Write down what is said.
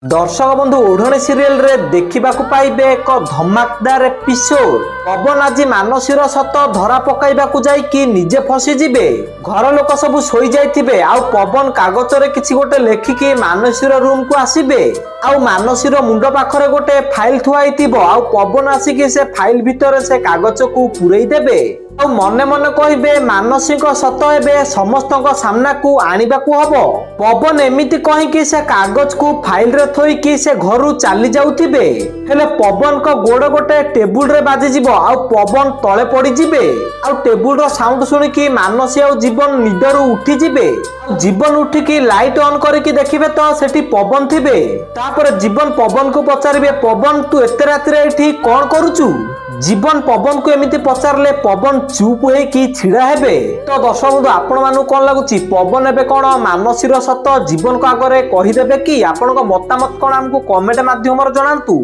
दर्शक बंधु ओढ़णी सीरियल रे देखा पाइबे एक धमाकदार एपिसोड। पवन आज मानसीर सत धरा पकाइबा जाइकी निजे फसीजे। घर लोक सब शोई जाइथिबे आउ पवन कागज रे किछि गोटे लेखिकी मानसीर रूम को आसीबे। आउ मानसीर मुंड पाखरे गोटे फाइल थुआइथिबो आउ पवन आसिकी से फाइल भितर से कागज को पुरई देबे। आउ मने मने कहिबे मानसी सत एबे समस्त सामना को आनिबा को हबो। पवन एमिति कहिकी से कागज को फाइल रे थोइकी से घरु चली जाउथिबे। हेले पवन को गोड़ गोटे टेबुल रे बाजी जिवो आउ पवन तळे पड़ी जिबे। आउ टेबुल रो साउंड सुनिकी मानसी आउ जीवन निदरु उठी जिबे। जीवन उठिकी लाइट ऑन करिकी देखिबे तो सेठी पवन थिबे। तापर जीवन पवन को पचारिबे, पवन तू एते राति रे एठी कोन करूचु? जीवन पवन को एमिति पचारले पवन चुप होई कि छिड़ा हेबे। तो दर्शक बंधु आपण मानु कोन लागुची पवन एबे कोन मानसीर सत जीवन को आगरे कहि देबे कि? आपनको मतामत कोन हमकु कमेंट माध्यम रे जणांतु।